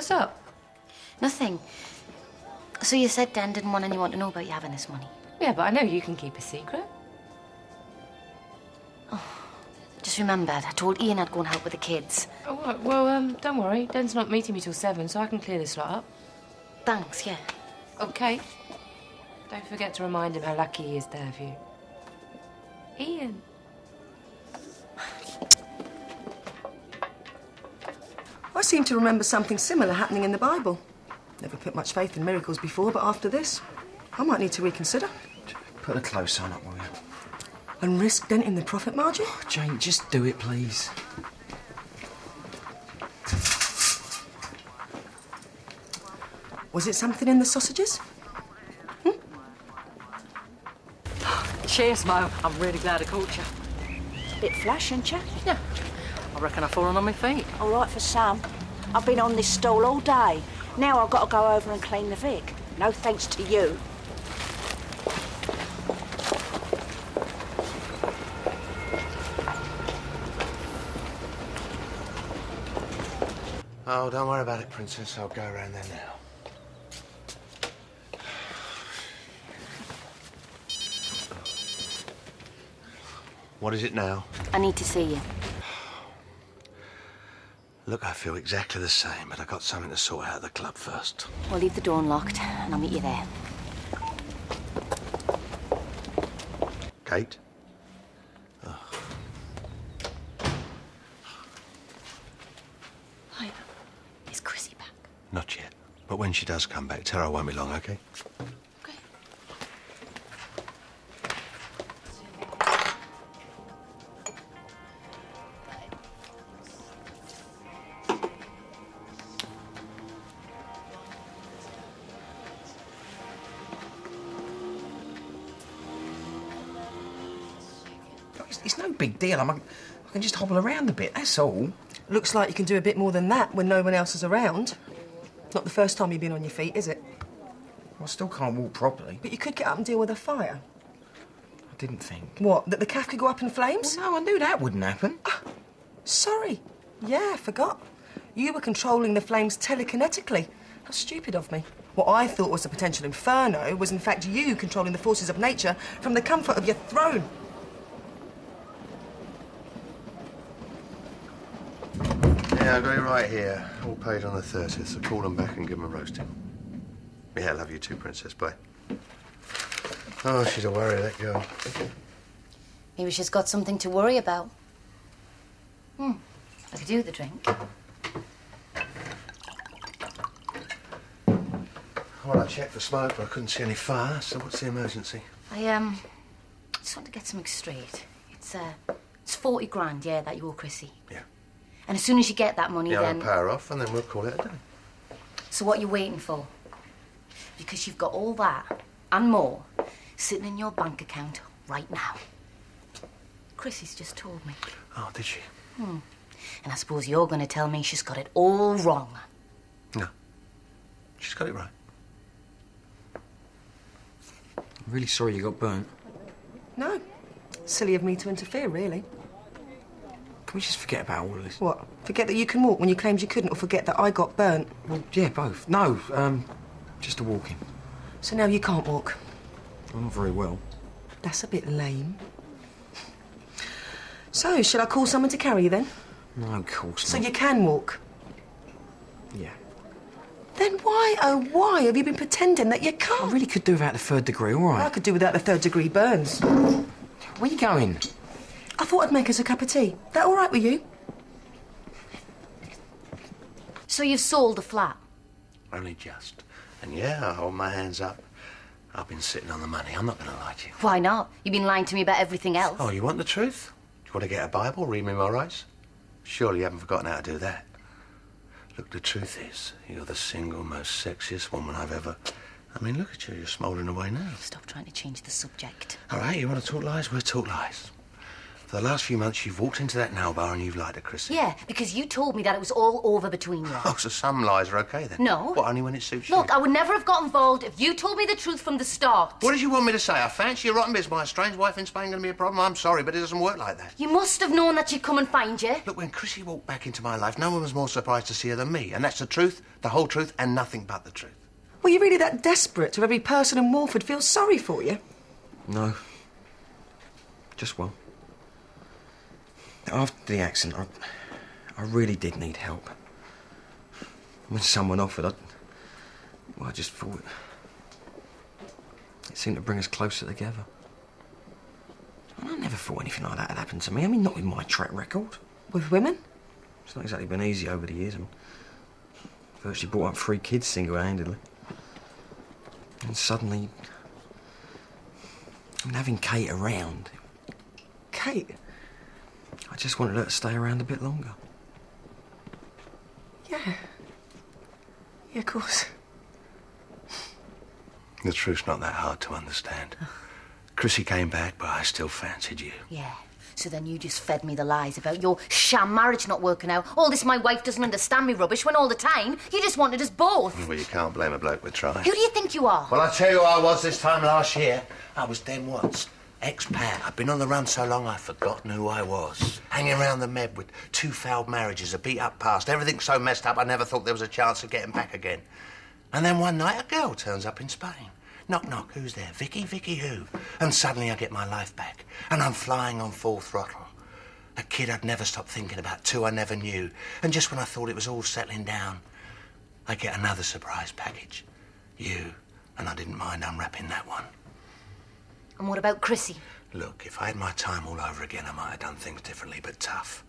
What's up? Nothing. So you said Dan didn't want anyone to know about you having this money? Yeah, but I know you can keep a secret. Just remembered, I told Ian I'd go and help with the kids. Oh, right. Well, don't worry. Dan's not meeting me till 7, so I can clear this lot up. Thanks, yeah. Okay. Don't forget to remind him how lucky he is to have you. Ian. I seem to remember something similar happening in the Bible. Never put much faith in miracles before, but after this, I might need to reconsider. Put a close sign up, will you? And risk denting the profit margin? Oh, Jane, just do it, please. Was it something in the sausages? Cheers, Mo. I'm really glad I caught you. Bit flash, ain't you? Yeah. I reckon I've fallen on my feet. All right for some. I've been on this stall all day. Now I've got to go over and clean the Vic. No thanks to you. Oh, don't worry about it, Princess. I'll go around there now. What is it now? I need to see you. Look, I feel exactly the same, but I got something to sort out at the club first. We'll leave the door unlocked, and I'll meet you there. Kate? Hi. Is Chrissy back? Not yet. But when she does come back, tell her I won't be long, OK? Okay. It's no big deal. I can just hobble around a bit, that's all. Looks like you can do a bit more than that when no one else is around. Not the first time you've been on your feet, is it? I still can't walk properly. But you could get up and deal with a fire. I didn't think. What, that the calf could go up in flames? Well, no, I knew that wouldn't happen. Sorry. Yeah, I forgot. You were controlling the flames telekinetically. How stupid of me. What I thought was a potential inferno was in fact you controlling the forces of nature from the comfort of your throne. Yeah, I got it right here. All paid on the 30th, so call them back and give them a roasting. Yeah, I love you too, Princess. Bye. Oh, she's a worry, that girl. Maybe she's got something to worry about. I could do with the drink. Well, I checked for smoke, but I couldn't see any fire, so what's the emergency? I just want to get something straight. It's 40 grand, yeah, that you owe Chrissy. Yeah. And as soon as you get that money, Yeah, then... I'll power off, and then we'll call it a day. So what are you waiting for? Because you've got all that, and more, sitting in your bank account right now. Chrissy's just told me. Oh, did she? And I suppose you're going to tell me she's got it all wrong. No. She's got it right. I'm really sorry you got burnt. No. Silly of me to interfere, really. Can we just forget about all of this? What? Forget that you can walk when you claimed you couldn't, or forget that I got burnt? Well, yeah, both. No, just a walking. So now you can't walk. Well, not very well. That's a bit lame. So, shall I call someone to carry you then? No, of course So not. you can walk? Yeah. Then why, oh why, have you been pretending that you I can't? really could do without the 3rd degree, all I right. could do without the 3rd degree burns. Where you going? I thought I'd make us a cup of tea. That all right with you? So you've sold the flat? Only just. And yeah, I hold my hands up. I've been sitting on the money. I'm not going to lie to you. Why not? You've been lying to me about everything else. Oh, you want the truth? Do you want to get a Bible, read me my rights? Surely you haven't forgotten how to do that. Look, the truth is, you're the single most sexiest woman I've ever... I mean, look at you. You're smouldering away now. Stop trying to change the subject. All right, you want to talk lies? We'll talk lies. For the last few months, you've walked into that nail bar and you've lied to Chrissy. Yeah, because you told me that it was all over between you. Oh, so some lies are okay then? No. What, only when it suits you? Look, I would never have got involved if you told me the truth from the start. What did you want me to say? I fancy your rotten bit. My strange wife in Spain going to be a problem? I'm sorry, but it doesn't work like that. You must have known that she'd come and find you. Look, when Chrissy walked back into my life, no one was more surprised to see her than me. And that's the truth, the whole truth, and nothing but the truth. Were you really that desperate to have every person in Walford feel sorry for you? No. Just one. After the accident, I really did need help. When someone offered, I just thought it seemed to bring us closer together. I never thought anything like that had happened to me. I mean, not with my track record. With women? It's not exactly been easy over the years. I mean, virtually brought up 3 kids single-handedly. And suddenly, I mean, having Kate around, Kate? I just wanted her to stay around a bit longer. Yeah. Yeah, of course. The truth's not that hard to understand. Chrissy came back, but I still fancied you. Yeah. So then you just fed me the lies about your sham marriage not working out. All this my wife doesn't understand me rubbish when all the time you just wanted us both. Well, you can't blame a bloke for trying. Who do you think you are? Well, I tell you who I was this time last year. I was Den Watts, ex-Pat. I'd been on the run so long I'd forgotten who I was. Hanging around the Med with 2 failed marriages, a beat-up past, everything so messed up I never thought there was a chance of getting back again. And then one night a girl turns up in Spain. Knock, knock, who's there? Vicky? Vicky who? And suddenly I get my life back. And I'm flying on full throttle. A kid I'd never stopped thinking about, 2 I never knew. And just when I thought it was all settling down, I get another surprise package. You. And I didn't mind unwrapping that one. And what about Chrissy? Look, if I had my time all over again, I might have done things differently, but tough.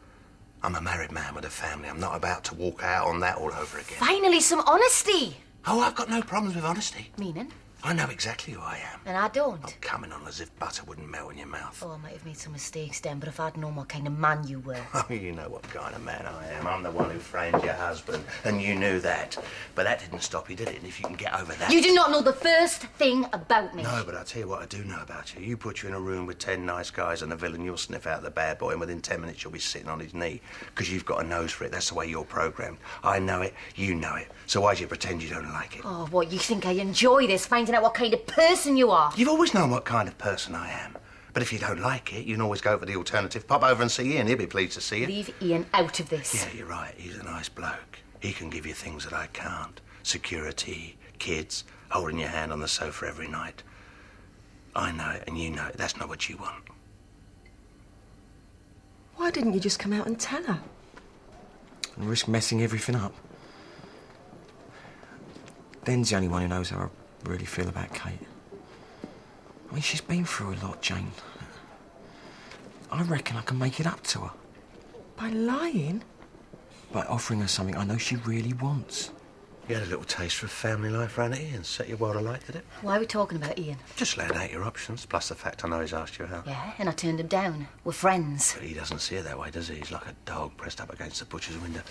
I'm a married man with a family. I'm not about to walk out on that all over again. Finally, some honesty. Oh, I've got no problems with honesty. Meaning? I know exactly who I am. And I don't. I'm coming on as if butter wouldn't melt in your mouth. Oh, I might have made some mistakes then, but if I'd known what kind of man you were... Oh, you know what kind of man I am. I'm the one who framed your husband, and you knew that. But that didn't stop you, did it? And if you can get over that... You do not know the first thing about me. No, but I'll tell you what I do know about you. You put you in a room with 10 nice guys and a villain, you'll sniff out the bad boy, and within 10 minutes you'll be sitting on his knee, because you've got a nose for it. That's the way you're programmed. I know it, you know it. So why do you pretend you don't like it? Oh, what, you think I enjoy this, finding out what kind of person you are? You've always known what kind of person I am. But if you don't like it, you can always go for the alternative. Pop over and see Ian. He'll be pleased to see you. Leave Ian out of this. Yeah, you're right. He's a nice bloke. He can give you things that I can't. Security, kids, holding your hand on the sofa every night. I know it and you know it. That's not what you want. Why didn't you just come out and tell her? And risk messing everything up. Den's the only one who knows how I really feel about Kate. I mean, she's been through a lot, Jane. I reckon I can make it up to her. By lying? By offering her something I know she really wants. You had a little taste for family life round at Ian's. Set your world alight, did it? Why are we talking about Ian? Just laying out your options, plus the fact I know he's asked you out. Yeah, and I turned him down. We're friends. But he doesn't see it that way, does he? He's like a dog pressed up against the butcher's window.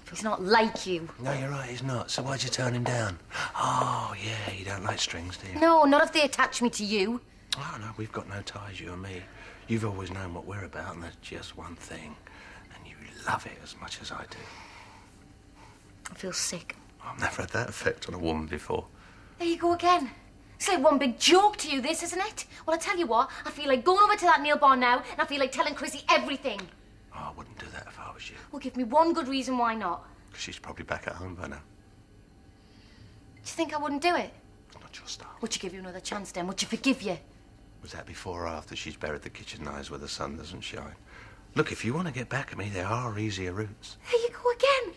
He's not like you. No, you're right, he's not. So why'd you turn him down? Oh, yeah, you don't like strings, do you? No, not if they attach me to you. Oh, no, we've got no ties, you and me. You've always known what we're about, and there's just one thing. And you love it as much as I do. I feel sick. I've never had that effect on a woman before. There you go again. It's like one big joke to you, this, isn't it? Well, I tell you what, I feel like going over to that nail bar now, and I feel like telling Chrissy everything. Oh, I wouldn't do that if I was you. Well, give me one good reason why not. Because she's probably back at home by now. Do you think I wouldn't do it? It's not your style. Would you give you another chance then? Would you forgive you? Was that before or after she's buried the kitchen knives where the sun doesn't shine? Look, if you want to get back at me, there are easier routes. There you go again.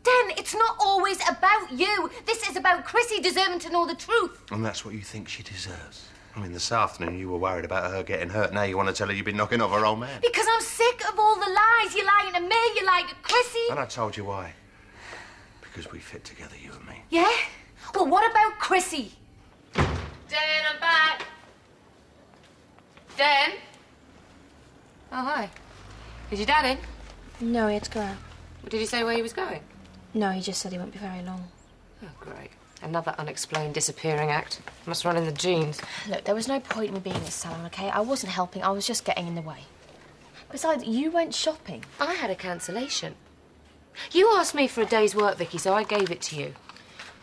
Den, it's not always about you. This is about Chrissy deserving to know the truth. And that's what you think she deserves. I mean, this afternoon you were worried about her getting hurt. Now you want to tell her you've been knocking off her old man. Because I'm sick of all the lies. You're lying to me, you're lying to Chrissy. And I told you why. Because we fit together, you and me. Yeah? Well, what about Chrissy? Den, I'm back. Den? Oh, hi. Is your dad in? No, he had to go out. Did he say where he was going? No, he just said he won't be very long. Oh, great. Another unexplained disappearing act. Must run in the genes. Look, there was no point in me being at the salon, okay? I wasn't helping, I was just getting in the way. Besides, you went shopping. I had a cancellation. You asked me for a day's work, Vicky, so I gave it to you.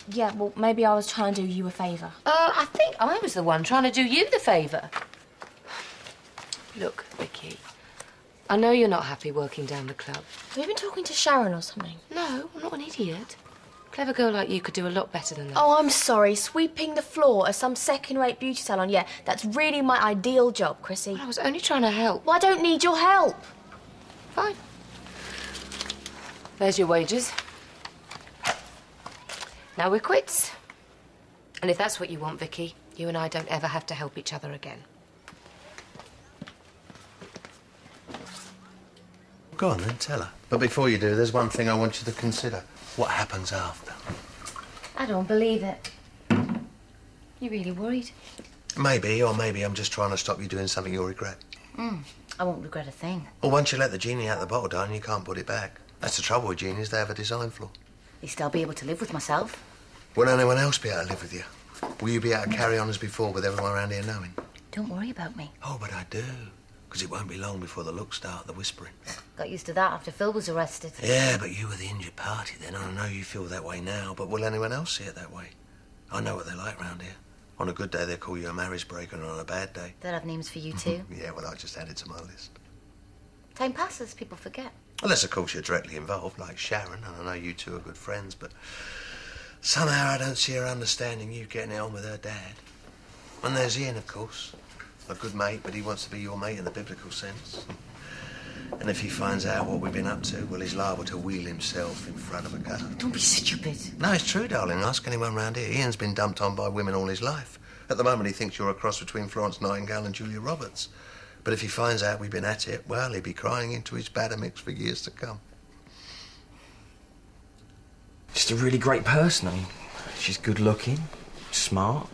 Yeah, well, maybe I was trying to do you a favour. I think I was the one trying to do you the favour. Look, Vicky, I know you're not happy working down the club. Have you been talking to Sharon or something? No, I'm not an idiot. A clever girl like you could do a lot better than that. Oh, I'm sorry. Sweeping the floor at some second-rate beauty salon. Yeah, that's really my ideal job, Chrissy. Well, I was only trying to help. Well, I don't need your help. Fine. There's your wages. Now we're quits. And if that's what you want, Vicky, you and I don't ever have to help each other again. Go on then, tell her. But before you do, there's one thing I want you to consider. What happens after? I don't believe it. You really worried? Maybe, or maybe I'm just trying to stop you doing something you'll regret. I won't regret a thing. Well, once you let the genie out of the bottle, darling, you can't put it back. That's the trouble with genies, they have a design flaw. At least I'll be able to live with myself. Will anyone else be able to live with you? Will you be able to carry on as before with everyone around here knowing? Don't worry about me. Oh, but I do. Because it won't be long before the looks start, the whispering. Got used to that after Phil was arrested. Yeah, but you were the injured party then. I know you feel that way now, but will anyone else see it that way? I know what they're like round here. On a good day, they call you a marriage breaker, and on a bad day... They'll have names for you too. Yeah, well, I just added to my list. Time passes, people forget. Unless, of course, you're directly involved, like Sharon, and I know you two are good friends, but somehow I don't see her understanding you getting it on with her dad. And there's Ian, of course. A good mate, but he wants to be your mate in the biblical sense. And if he finds out what we've been up to, well, he's liable to wheel himself in front of a car. Don't be stupid. No, it's true, darling. Ask anyone round here. Ian's been dumped on by women all his life. At the moment, he thinks you're a cross between Florence Nightingale and Julia Roberts. But if he finds out we've been at it, well, he'll be crying into his batter mix for years to come. Just a really great person. I mean, she's good looking, smart.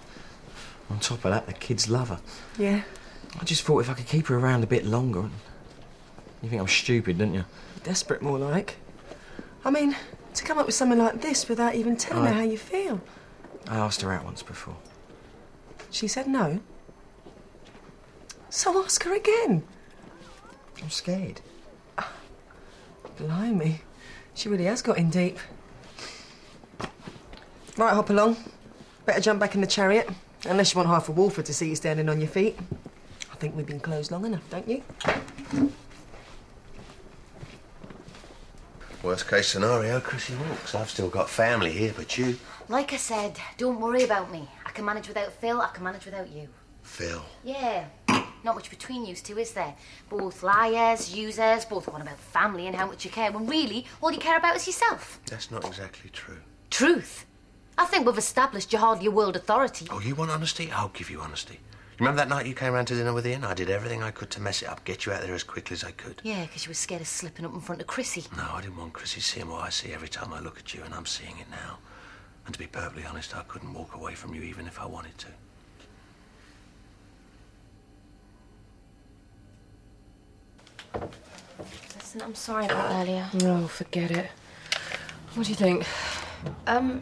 On top of that, the kids love her. Yeah. I just thought if I could keep her around a bit longer... You think I'm stupid, don't you? Desperate, more like. I mean, to come up with something like this without even telling her how you feel. I asked her out once before. She said no. So ask her again. I'm scared. Blimey. She really has got in deep. Right, hop along. Better jump back in the chariot. Unless you want half a Walford to see you standing on your feet. I think we've been closed long enough, don't you? Worst case scenario, Chrissy walks. I've still got family here, but you... Like I said, don't worry about me. I can manage without Phil, I can manage without you. Phil. Yeah. Not much between you two, is there? Both liars, users, both one about family and how much you care, when really, all you care about is yourself. That's not exactly true. Truth? I think we've established you're hardly a world authority. Oh, you want honesty? I'll give you honesty. You remember that night you came round to dinner with Ian? I did everything I could to mess it up, get you out there as quickly as I could. Yeah, because you were scared of slipping up in front of Chrissy. No, I didn't want Chrissy seeing what I see every time I look at you, and I'm seeing it now. And to be perfectly honest, I couldn't walk away from you even if I wanted to. Listen, I'm sorry about earlier. Oh, forget it. What do you think? Oh,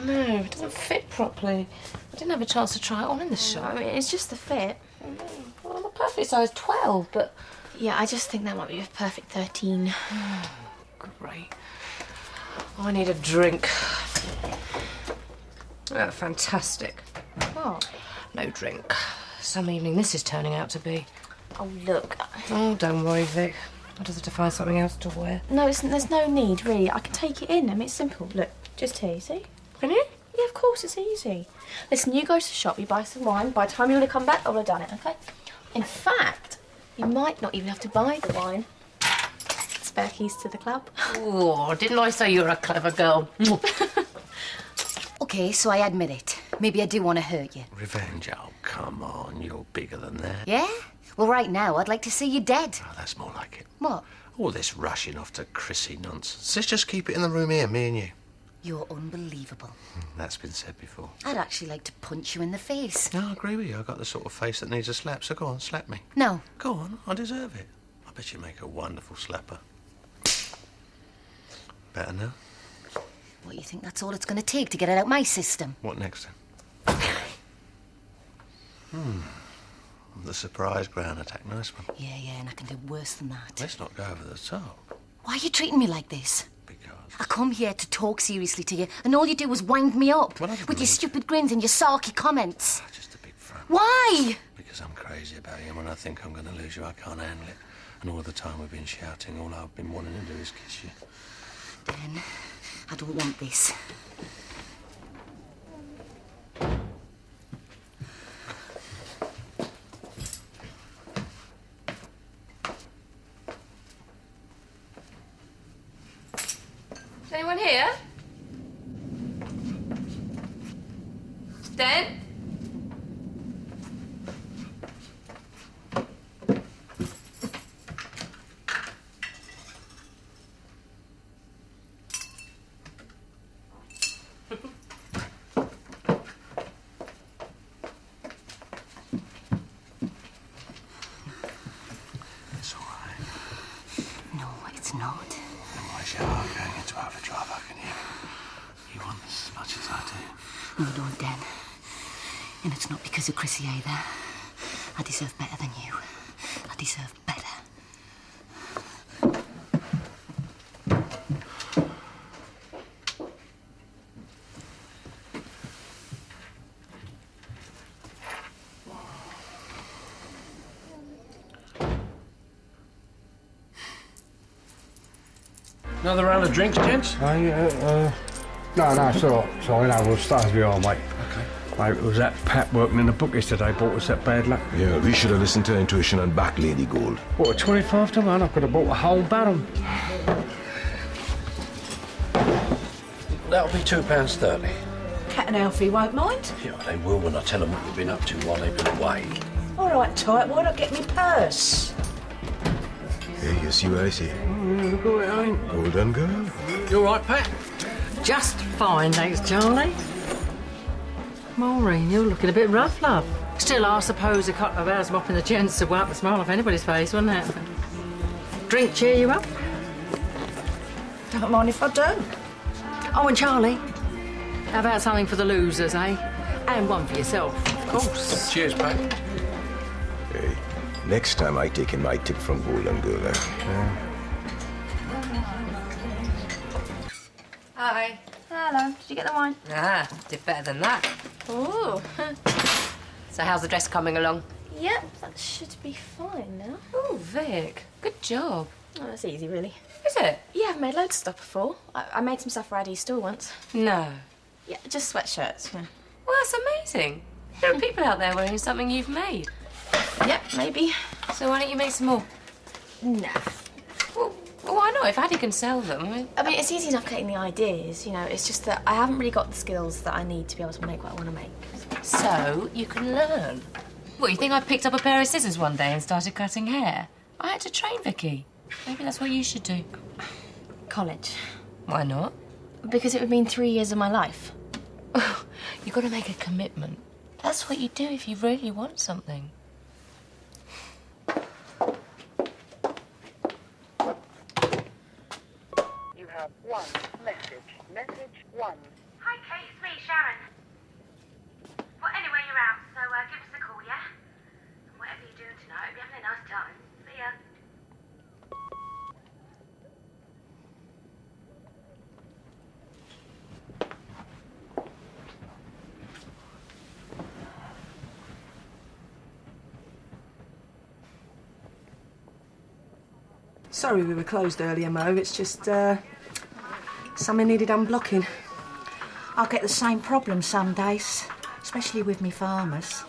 no, it doesn't fit properly. I didn't have a chance to try it on in the shop. I mean, it's just the fit. Well, I'm a perfect size 12, but... Yeah, I just think that might be a perfect 13. Great. I need a drink. Oh, fantastic. What? No drink. Some evening this is turning out to be. Oh, look. Oh, don't worry, Vic. I just have to find something else to wear. No, there's no need, really. I can take it in. I mean, it's simple. Look, just here, see? Can you? Yeah, of course, it's easy. Listen, you go to the shop, you buy some wine. By the time you want to come back, I will have done it, OK? In fact, you might not even have to buy the wine. Spare keys to the club. Oh, didn't I say you're a clever girl? OK, so I admit it. Maybe I do want to hurt you. Revenge? Oh, come on. You're bigger than that. Yeah? Well, right now, I'd like to see you dead. Oh, that's more like it. What? All this rushing off to Chrissy nonsense. Let's just keep it in the room here, me and you. You're unbelievable. That's been said before. I'd actually like to punch you in the face. No, I agree with you. I've got the sort of face that needs a slap, so go on, slap me. No. Go on, I deserve it. I bet you make a wonderful slapper. Better now? What, you think that's all it's going to take to get it out my system? What next then? The surprise ground attack. Nice one. Yeah, and I can do worse than that. Let's not go over the top. Why are you treating me like this? Because... I come here to talk seriously to you, and all you do is wind me up Well, I didn't with your mean- stupid grins and your sarky comments. Just a big front. Why? Because I'm crazy about you, and when I think I'm going to lose you, I can't handle it. And all the time we've been shouting, all I've been wanting to do is kiss you. Ben, I don't want this. Is anyone here? Den? It's all right. No, it's not. Otherwise your heart going into overdrive, I can hear it. You want this as much as I do. No, I don't, Den. And it's not because of Chrissy either. I deserve better than you. I deserve better. Another round of drinks, gents? No, it's all right. Sorry, no, we'll start as we are, mate. Okay. Mate, it was that Pat working in the book yesterday brought us that bad luck. Yeah, we should have listened to intuition and backed Lady Gold. Bought a 25 to 1, I could have bought a whole barrel. That'll be £2.30. Cat and Alfie won't mind. Yeah, they will when I tell them what you've been up to while they've been away. All right, tight. Why not get me purse? Hey, you see what I say? Look at it, ain't. Golden girl. You all right, Pat? Just fine, thanks, Charlie. Maureen, you're looking a bit rough, love. Still, I suppose a couple of hours mopping the gents would wipe the smile off anybody's face, wouldn't it? Drink cheer you up? Don't mind if I do. Oh, and Charlie, how about something for the losers, eh? And one for yourself, of course. Cheers, Pat. Hey, next time I take in my tip from Golden girl, eh? Hi. Hello. Did you get the wine? Ah, did better than that. Ooh. So how's the dress coming along? Yep, that should be fine now. Oh, Vic, good job. Oh, that's easy, really. Is it? Yeah, I've made loads of stuff before. I made some stuff for Addie's store once. No. Yeah, just sweatshirts. Yeah. Well, that's amazing. There are people out there wearing something you've made. Yep, maybe. So why don't you make some more? Nah. Well, why not? If Addie can sell them. I mean, it's easy enough getting the ideas, you know. It's just that I haven't really got the skills that I need to be able to make what I want to make. So you can learn. What, you think I picked up a pair of scissors one day and started cutting hair? I had to train Vicky. Maybe that's what you should do. College. Why not? Because it would mean 3 years of my life. You've got to make a commitment. That's what you do if you really want something. You have one message. Message 1. Hi, Kate. It's me, Sharon. Well, anyway, you're out, so give us a call, yeah? And whatever you're doing tonight, hope you're having a nice time. See ya. Sorry we were closed earlier, Mo. It's just, something needed unblocking. I get the same problem some days, especially with me farmers.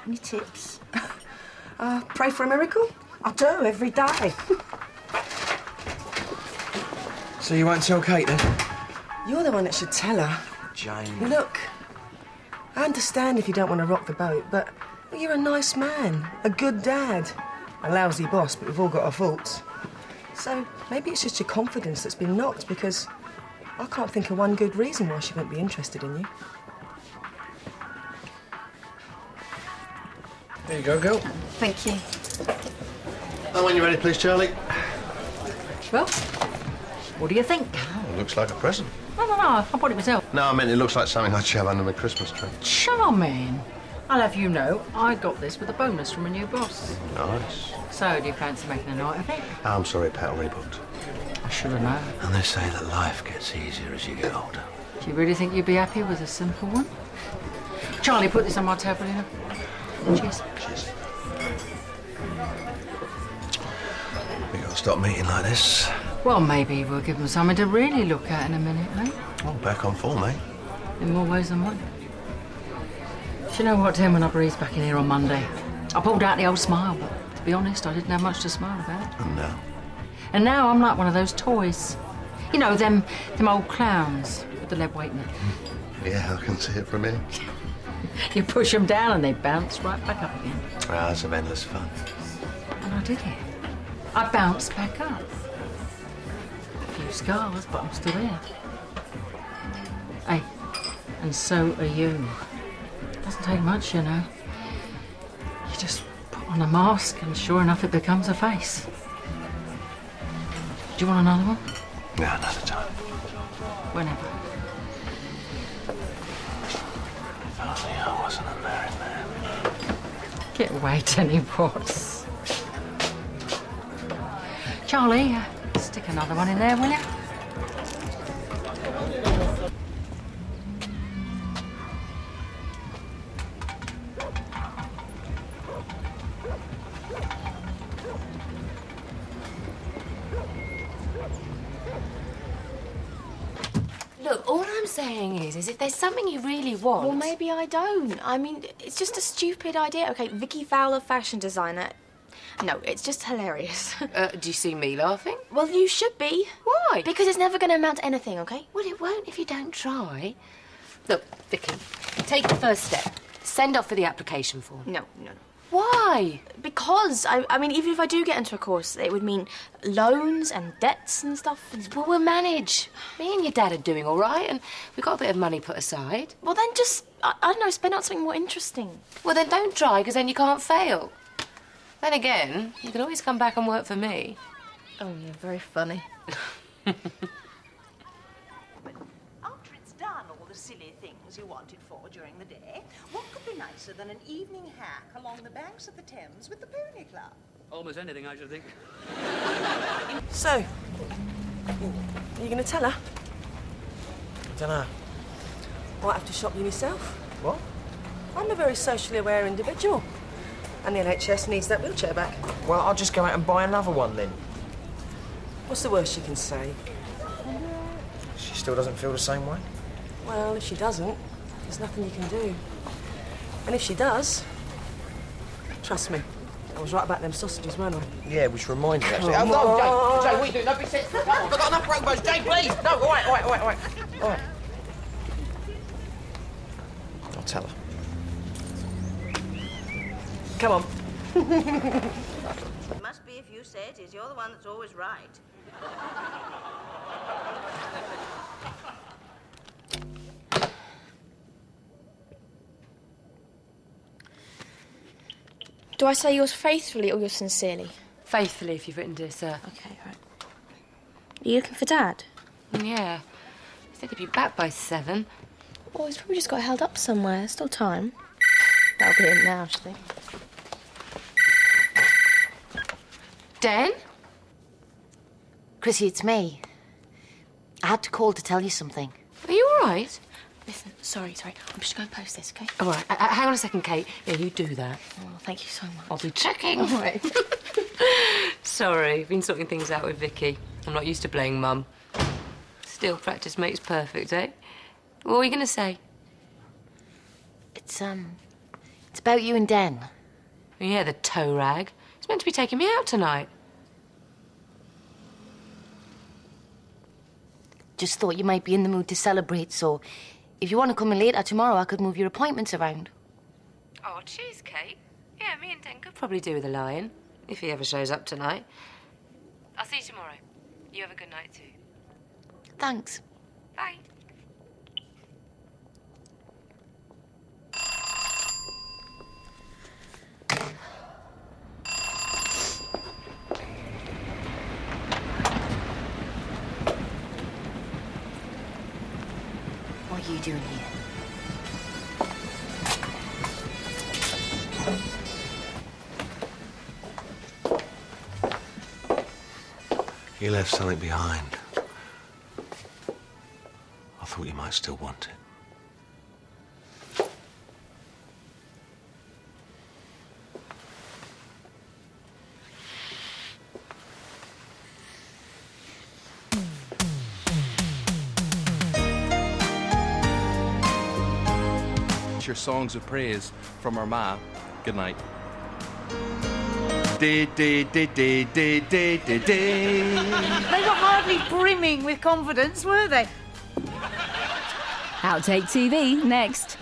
Any tips? Pray for a miracle? I do, every day. So you won't tell Kate, then? You're the one that should tell her. Jane. Look, I understand if you don't want to rock the boat, but you're a nice man, a good dad, a lousy boss, but we've all got our faults. So maybe it's just your confidence that's been knocked, because I can't think of one good reason why she won't be interested in you. There you go, girl. Thank you. And when you're ready, please, Charlie. Well, what do you think? Oh, looks like a present. No, I bought it myself. No, I meant it looks like something I'd shove under my Christmas tree. Charming. I'll have you know, I got this with a bonus from a new boss. Nice. So, do you fancy making a night of it? I'm sorry, Pat, already booked. I should have known. And they say that life gets easier as you get older. Do you really think you'd be happy with a simple one? Charlie, put this on my table, you know. Cheers. Cheers. We got to stop meeting like this. Well, maybe we'll give them something to really look at in a minute, eh? Oh, back on form, eh? In more ways than one. Do you know what, Tim, when I breezed back in here on Monday, I pulled out the old smile, but to be honest, I didn't have much to smile about. And now? And now I'm like one of those toys. You know, them old clowns with the lead weight in it. Yeah, I can see it from here. You push them down and they bounce right back up again. Ah, it's some endless fun. And I did it. I bounced back up. A few scars, but I'm still there. Hey, and so are you. Doesn't take much, you know. You just put on a mask and sure enough it becomes a face. Do you want another one? No, another time. Whenever. If only I wasn't a married man. Get away, Tenny Watts. Charlie, stick another one in there, will you? Look, all I'm saying is if there's something you really want... Well, maybe I don't. I mean, it's just a stupid idea. OK, Vicky Fowler, fashion designer. No, it's just hilarious. Do you see me laughing? Well, you should be. Why? Because it's never going to amount to anything, OK? Well, it won't if you don't try. Look, Vicky, take the first step. Send off for the application form. No. Why? Because, I mean, even if I do get into a course, it would mean loans and debts and stuff. And... Well, we'll manage. Me and your dad are doing all right, and we've got a bit of money put aside. Well, then just, I don't know, spend out something more interesting. Well, then don't try, because then you can't fail. Then again, you can always come back and work for me. Oh, you're very funny. After it's done all the silly things you wanted for during the day, what could be nicer than an evening hack along the banks of the Thames with the Pony Club? Almost anything, I should think. So, are you going to tell her? I don't know. Might have to shop you yourself. What? I'm a very socially aware individual. And the NHS needs that wheelchair back. Well, I'll just go out and buy another one then. What's the worst you can say? She still doesn't feel the same way? Well, if she doesn't, there's nothing you can do. And if she does, trust me, I was right about them sausages, weren't I? Yeah, which reminds me, actually. Come no, on. Jay, what are you doing? No, be sensible. Come on, I've got enough rainbows. Jay, please. No, all right. All right. I'll tell her. Come on. It must be if you say it is. You're the one that's always right. Do I say yours faithfully or yours sincerely? Faithfully, if you've written dear sir. OK, right. Are you looking for Dad? Yeah. I said he'd be back by 7. Well, he's probably just got held up somewhere. There's still time. That'll be him now, actually. Den? Chrissy, it's me. I had to call to tell you something. Are you all right? Listen, sorry. I'm just going to post this, OK? All right. Hang on a second, Kate. Yeah, you do that. Oh, thank you so much. I'll be checking. All right. Sorry, I've been sorting things out with Vicky. I'm not used to playing mum. Still, practice makes perfect, eh? What were you going to say? It's about you and Den. Yeah, the toe rag. He's meant to be taking me out tonight. Just thought you might be in the mood to celebrate, so if you want to come in later tomorrow, I could move your appointments around. Oh, cheesecake? Yeah, me and Den could probably do with a lion, if he ever shows up tonight. I'll see you tomorrow. You have a good night, too. Thanks. Bye. What are you doing here? You left something behind. I thought you might still want it. Your songs of praise from our ma. Good night. They were hardly brimming with confidence, were they? Outtake TV next.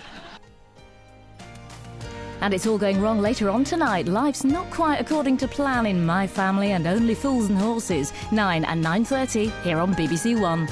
And it's all going wrong later on tonight. Life's not quite according to plan in My Family and Only Fools and Horses. 9 and 9:30 here on BBC One.